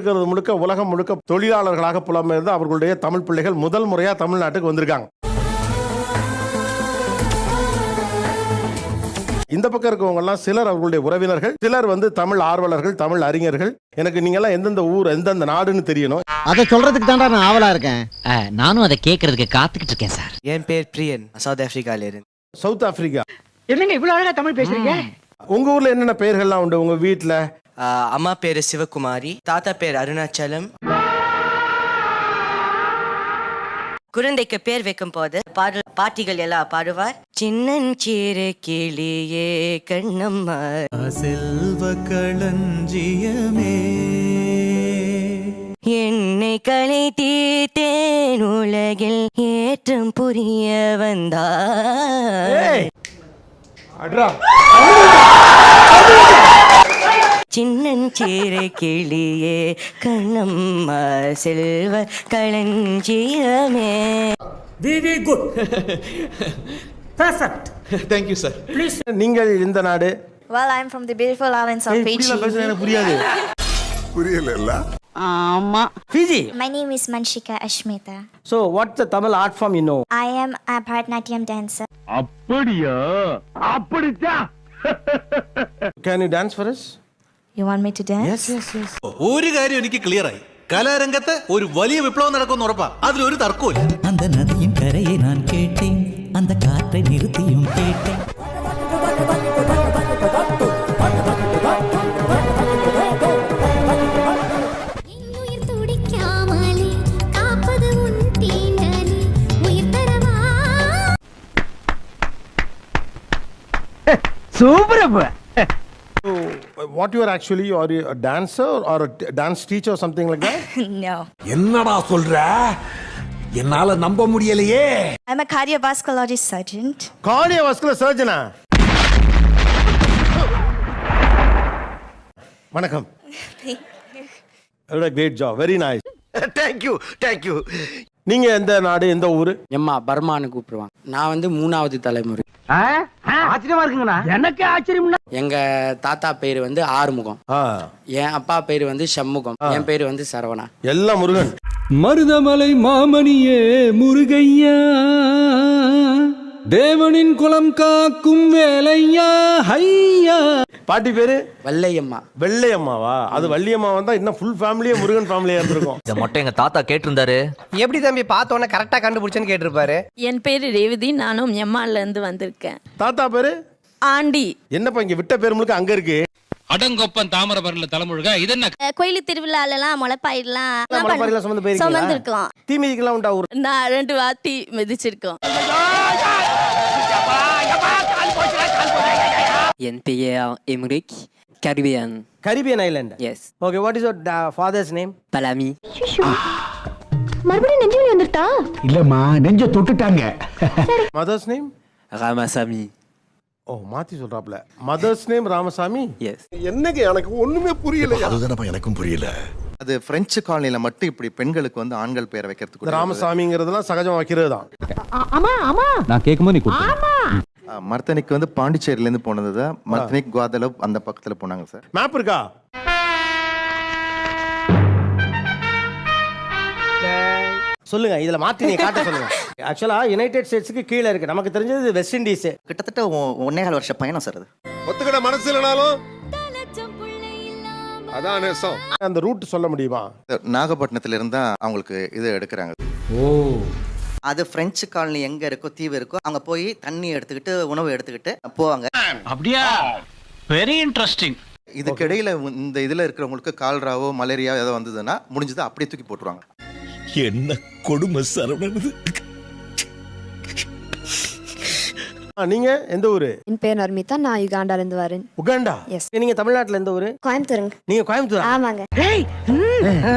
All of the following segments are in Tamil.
இருக்கிறது முழுக்க உலகம் முழுக்க தொழிலாளர்களாக புலம்பெயர்ந்து அவர்களுடைய தமிழ் பிள்ளைகள் முதல் முறையா தமிழ்நாட்டுக்கு வந்திருக்காங்க. இந்த பக்கம் இருக்கவங்க எல்லாம் சிலர் அவர்களுடைய உறவினர்கள், சிலர் வந்து தமிழ் ஆர்வலர்கள், தமிழ் அறிஞர்கள். எனக்கு நீங்க எல்லாம் எந்தெந்த ஊர் எந்தெந்த நாடுன்னு தெரியணும். அதை சொல்றதுக்கு தான்டா நான் ஆவலா இருக்கேன். நானும் அதை கேட்கறதுக்கு காத்துக்கிட்டு இருக்கேன் சார். என் பேர் பிரியன், சவுத் ஆப்பிரிக்கால இருந்து. South Africa. என்னங்க இவ்வளவு அழகா தமிழ் பேசுறீங்க? உங்க ஊர்ல என்னென்ன பெயர்கள்லாம் உண்டு உங்க வீட்டுல? அம்மா பேரு சிவகுமாரி, தாத்தா பேர் அருணாச்சலம். குழந்தைக்கு பேர் வைக்கும் போது பாட்டிகள் எல்லாம் பாடுவார். சின்னஞ்சீரு கிளியே கண்ணம்மா செல்வ களஞ்சியமே என்னை களை தீர்த்தேன் உலகில் ஏற்றம் புரிய வந்தார். சின்னஞ்சீரு கிளியே கண்ணம்மா செல்வ களஞ்சியமே. Very good. Perfect. Thank you sir. Please. நீங்கள் இந்த நாடு? Well, I'm from the beautiful islands of Fiji. எனக்கு புரியாது. புரியல. ஆமா. Fiji. My name is Manshika Ashmita. So, what's the Tamil art form you know? I am a Bharatanatyam dancer. அப்படியா? அப்படிச்சா? Can you dance for us? You want me to dance? Yes, yes, yes. ഒരു കാര്യം എനിക്ക് ക്ലിയർ ആയി. കലാരംഗത്ത് ഒരു വലിയ വിപ്ലവം നടക്കുമെന്ന് ഉറപ്പാ. അതിലൊരു തർക്കവുമില്ല. அந்த நதியின் கரையை நான் கேட்டேன், அந்த காற்றை நிறுத்தியும் கேட்டேன். Super. So, what you are actually, are you a dancer or a dance teacher or something like that? No. என்னடா சொல்ற? என்னால நம்ப முடியலையே. I'm a cardiovascular surgeon. Cardiovascular surgeon. வணக்கம். Great job, very nice. Thank you, thank you. நீங்க எந்த நாடு, எந்த ஊரு? எம்மா பர்மான்னு கூப்பிடுவாங்க. நான் வந்து 3வது தலைமுறை. ஆச்சரியமா இருக்குங்கண்ணா. எனக்கு ஆச்சரியம்னா எங்க தாத்தா பேரு வந்து ஆறுமுகம், என் அப்பா பேரு வந்து சண்முகம், என் பேரு வந்து சரவணா. எல்லாம் முருகன். மருதமலை மாமணியே முருகையா, தேவனின் குலம் காக்கும் வேலையா ஹையா. பாட்டி பேரு வல்லையம்மா. வெள்ளையம்மாவா? அது வள்ளியம்மா வந்தா இன்னும் ஃபுல் ஃபேமிலியே முருகன் ஃபேமிலியா இருந்திருக்கும். இந்த மொட்டை எங்க தாத்தா கேட்டிருந்தாரு. எப்படி தம்பி பார்த்தோன்னே கரெக்டா கண்டுபிடிச்சேன்னு கேட்டிருப்பாரு. என் பேரு ரேவதி, நானும் எம்மால இருந்து வந்திருக்கேன். தாத்தா பேரு ஆண்டி. என்னப்பா இங்க விட்ட பேர் முழுக்க அங்க இருக்கு. அடங்கொப்பன் தாமிரபரணில தலைமுழுக இது என்ன? கோயில் திருவிழாலாம் முளைப்பாரிலாம் சுமந்துருக்கோம். தீ மிதிக்கலாம் உண்டா ஊர்? நான் 2 வாட்டி மிதிச்சிருக்கோம். என் பெயர் Emric, Caribbean. Caribbean island. Yes. Okay, what is your father's name? பலாமி. மறுபடியும் நெஞ்சு வலி வந்துட்டா? இல்லம்மா, நெஞ்ச தொட்டுட்டாங்க. Mother's name? ராமசாமி. ஓ, மாத்தி சொல்றாப்ல. Mother's name Ramasamy. எஸ். என்னங்க எனக்கு ஒண்ணுமே புரியல. அதுதானப்பா எனக்கும் புரியல. அது பிரெஞ்சு காலனில மட்டும் இப்படி பெண்களுக்கு வந்து ஆண்கள் பேரை வைக்கிறதுக்கு ராமசாமிங்கிறதுலாம் சகஜமா வைக்கிறது தான். ஆமா ஆமா. நான் கேக்கும்போது நீ கூப்பிடு. ஆமா. மர்த்தனிக்கு வந்து பாண்டிச்சேரியில இருந்து போனது. மர்த்தனிக் குவாதலப் அந்த பக்கத்துல போனாங்க சார். மேப் இருக்கா? சொல்லுங்க, இதுல மாத்தி நீங்க காட்ட சொல்லுங்க. ஆக்சுவலா யுனைடெட் ஸ்டேட்ஸ்க்கு கீழ இருக்கு. நமக்கு தெரிஞ்சது வெஸ்ட் இண்டீஸ். கிட்டத்தட்ட 1.5 வருஷ பயணம் சார் அது. ஒத்துக்கிட மனசு இல்லனாலும் அதான் நேசம். அந்த ரூட் சொல்ல முடியுமா? நாகப்பட்டினத்துல இருந்தா அவங்களுக்கு இது எடுக்கிறாங்க. ஓ, அது பிரெஞ்சு காலனி எங்க இருக்கோ, தீவு இருக்கோ, அங்க போய் தண்ணி எடுத்துக்கிட்டு உணவு எடுத்துக்கிட்டு போவாங்க. அப்படியா? Very interesting. இதுக்கு இடையில இந்த இதுல இருக்கிறவங்களுக்கு கால்ராவோ மலேரியா ஏதோ வந்ததுன்னா முடிஞ்சது அப்படியே தூக்கி போட்டுருவாங்க. என்ன கொடுமை சரவணன். நீங்க எந்த ஊரு? என் பேர் நர்மிதா, நான் யுகாண்டால இருந்து வரேன். உகாண்டா? எஸ். நீங்க தமிழ்நாட்டுல எந்த ஊரு? கோயம்புத்தூருங்க. நீங்க கோயம்புத்தூர்? ஆமாங்க.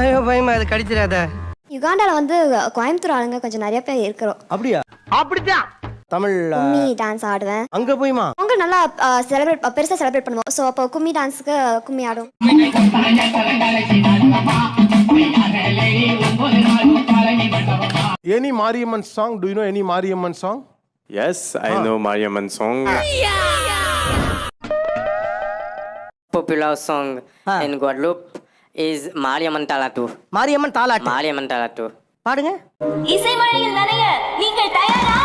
ஐயோ பயமா, அது கடிச்சிராத. யுகாண்டால வந்து கோயம்புத்தூர் ஆளுங்க கொஞ்சம் நிறைய பேர் இருக்கிறோம். அப்படியா? அப்படிதான். தமிழ் கும்மி டான்ஸ் ஆடுவேன். அங்க போய்மா? அவங்க நல்லா பெருசா செலிப்ரேட் பண்ணுவோம். சோ அப்போ கும்மி டான்ஸ்க்கு கும்மி ஆடும். Any Mariamman song? Do you know any Mariamman song? Yes, I know Mariamman song. Popular song in Guadeloupe is Mariamman தாலாட்டு. மாரியம்மன் தாலாட்டு மாரியம்மன் தாலாட்டு. பாடுங்க. இசைமழையில் நனைய நீங்கள் தயாரா?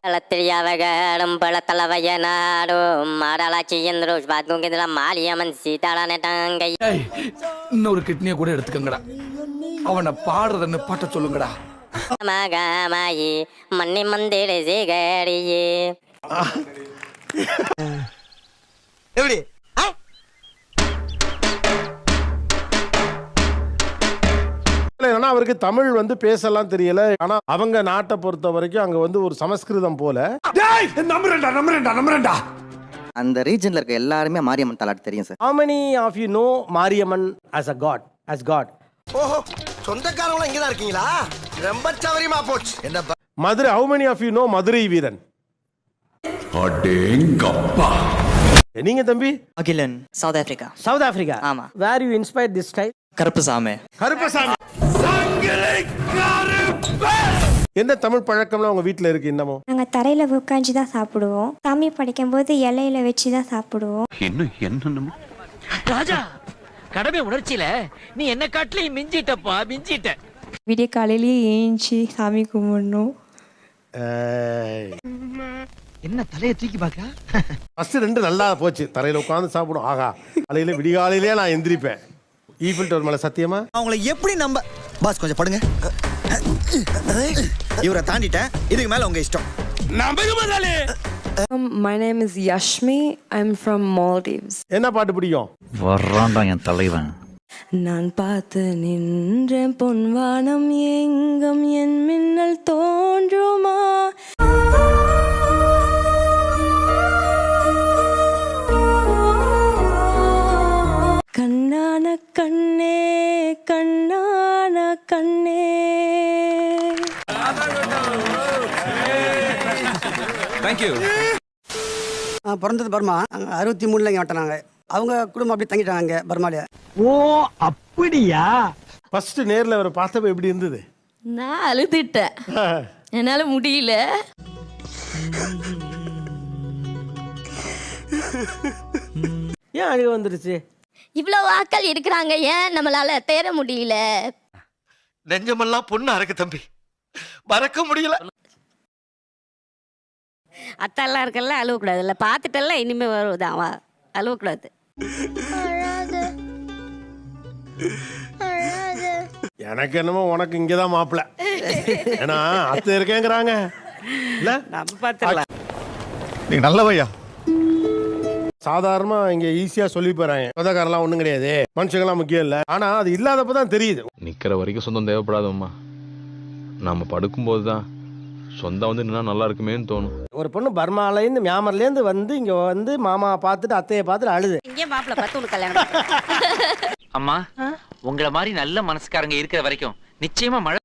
பழத்திரியாவகடும் பழத்தலவைய நாடும் மாடலாச்சி என்று பார்த்துங்கிற மாரியம்மன் சீதாளான தங்கை. இன்னொரு கிட்னியை கூட எடுத்துக்கங்கடா. அவனை பாடுறதுன்னு பாட்ட சொல்லுங்கடா. மகமாயி மண்ணி மந்திர சேகரியே. எப்படி ஏன்னா அவருக்கு தமிழ் வந்து பேசலாம் தெரியல. ஆனா அவங்க நாட்டை பொறுத்த வரைக்கும் அங்க வந்து ஒரு சமஸ்கிருதம் போல. நம்புறேன்டா. அந்த ரீஜன்ல இருக்க எல்லாருமே மாரியம்மன் தாலாட்டு தெரியும் sir. How many of you know Mariamman as a god? As God. ஓஹோ, சொந்தக்காரவங்க இங்க தான் இருக்கீங்களா? ரொம்ப சவரியமா போச்சு. என்ன Madurai how many of you know Madurai Veeran? அடேங்கப்பா. நீங்க தம்பி? Akilan, south Africa. South Africa. ஆமா. Where you inspired this style? Karuppusamy. Karuppasamy. என்ன தமிழ் பழக்கம்லாம் உங்க வீட்ல இருக்கு இன்னமும்? நாங்கள் தரையில் உட்காந்து தான் சாப்பிடுவோம். சாமி படைக்கும்போது இலையில வச்சு தான் சாப்பிடுவோம். இன்னும் என்னன்னு ராஜா கடமை உணர்ச்சியில நீ என்ன காட்டிலையும் மிஞ்சிட்டப்பா மிஞ்சிட்ட. விடிய காலையிலேயே ஏஞ்சி சாமி கும்பிடணும். என்ன தலையை தூக்கி பாக்கா? ஃபர்ஸ்ட் 2 நல்லா போச்சு. தரையில உட்கார்ந்து சாப்பிடும். ஆகா, காலையில விடிகாலையிலே நான் எந்திரிப்பேன். ஈஃபில் டவர் மேல சத்தியமா? அவங்கள எப்படி நம்ப? பாஸ் கொஞ்சம் படுங்க. இவரை தாண்டிட்டேன். இதுக்கு மேல உங்க இஷ்டம். நம்புங்க முதலே. My name is Yashmi. I'm from Maldives. என்ன பாட்டு பிடிக்கும்? வர்றான்டா என் தலைவன். நான் பார்த்து நின்ற பொன்வானம் எங்கும் என் மின்னல் தோன்றுமா? கண்ணான கண்ணே கண்ணான கண்ணே. தேங்க்யூ. பிறந்தது பர்மா. அங்கே 63 இங்கே வந்துட்டாங்க. அவங்க குடும்பம் அப்படியே தங்கிட்டாங்க அங்கே பர்மாலியா. ஓ அப்படியா? ஃபர்ஸ்ட் நேர்ல அவரை பார்த்தப்ப எப்படி இருந்தது? நான் அழுதுட்டேன், என்னால முடியல. ஏன் அழுக வந்துருச்சு? இவ்வளவு ஆட்கள் இருக்கிறாங்க, ஏன் நம்மளால தேர முடியல? நெஞ்சமெல்லாம் பொண்ணு அறக்கு தம்பி. மறக்க முடியல. அத்தெல்லாம் இருக்கல அழுவக்கூடாது. இல்லை பார்த்துட்டெல்லாம் இனிமே வருதான் அழுவக்கூடாது. எனக்கு என்னமோ உனக்கு இங்கதான் மாப்பிள்ள. ஏன்னா அத்தை இருக்கேங்கிறாங்க. இல்ல நம்ம பார்த்துக்கலாம். நீங்க நல்லவையா. சாதாரணமா இங்க ஈஸியா சொல்லி போறாங்க, சொந்தக்காரெல்லாம் ஒண்ணும் கிடையாது, மனுஷங்களாம் முக்கியம் இல்ல. ஆனா அது இல்லாதப்பதான் தெரியுது. நிக்கிற வரைக்கும் சொந்தம் தேவைப்படாதம்மா. நாம படுக்கும்போது தான் சொந்தம் வந்து நின்னா நல்லா இருக்குமேன்னு தோணும். ஒரு பொண்ணு பர்மாலேருந்து மியாமர்லேருந்து வந்து இங்க வந்து மாமா பார்த்துட்டு அத்தையை பார்த்துட்டு அழுது. இங்கே மாப்பிள்ள பார்த்து உனக்கு கல்யாணம். அம்மா உங்களை மாதிரி நல்ல மனசுக்காரங்க இருக்கிற வரைக்கும் நிச்சயமா மழை